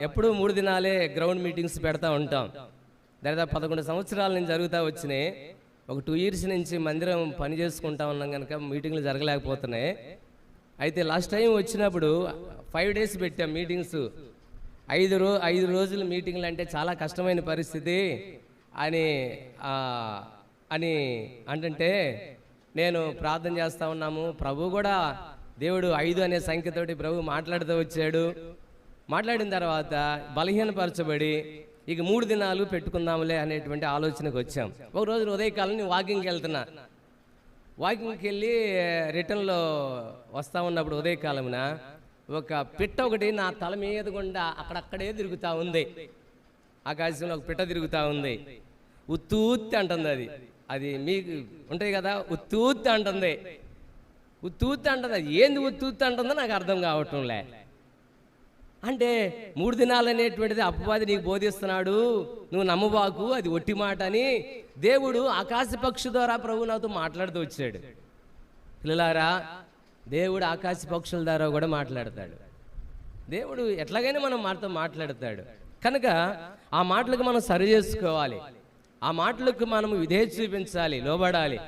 ఎప్పుడూ 3 దినాలే ground meetings పెడతా ఉంటాం. దాదాపు 11 సంవత్సరాల నుంచి జరుగుతూ వచ్చినాయి. ఒక 2 years నుంచి మందిరం పని చేసుకుంటా ఉన్నాం కనుక మీటింగ్లు జరగలేకపోతున్నాయి. అయితే లాస్ట్ టైం వచ్చినప్పుడు 5 days పెట్టాం మీటింగ్స్. 5 రోజులు మీటింగ్లు అంటే చాలా కష్టమైన పరిస్థితి అని అంటే నేను ప్రార్థన చేస్తూ ఉన్నాము. ప్రభు కూడా దేవుడు 5 అనే సంఖ్యతోటి ప్రభు మాట్లాడుతూ వచ్చాడు. మాట్లాడిన తర్వాత బలహీనపరచబడి ఇక 3 దినాలు పెట్టుకుందాంలే అనేటువంటి ఆలోచనకు వచ్చాం. ఒక రోజు ఉదయకాలం నేను వాకింగ్కి వెళ్తున్నా. వాకింగ్కి వెళ్ళి రిటర్న్లో వస్తూ ఉన్నప్పుడు ఉదయకాలమున ఒక పిట్ట ఒకటి నా తల మీద గుండా అక్కడక్కడే తిరుగుతూ ఉంది. ఆకాశంలో ఒక పిట్ట తిరుగుతూ ఉంది. ఉత్తూత్తి అంటుంది. అది మీకు ఉంటాయి కదా, ఉత్తూత్తి అంటుంది. అది ఏంది ఉత్తూత్తి అంటుందో నాకు అర్థం కావటంలే. అంటే 3 దినాలు అనేటువంటిది అపవాది నీకు బోధిస్తున్నాడు, నువ్వు నమ్మబాకు, అది ఒట్టి మాట అని దేవుడు ఆకాశ పక్షి ద్వారా ప్రభు నాతో మాట్లాడుతూ వచ్చాడు. పిల్లలారా, దేవుడు ఆకాశ పక్షుల ద్వారా కూడా మాట్లాడతాడు. దేవుడు ఎట్లాగైనా మనతో మాట్లాడతాడు కనుక ఆ మాటలకు మనం సరి చేసుకోవాలి. ఆ మాటలకు మనం విధేయత చూపించాలి, లోబడాలి.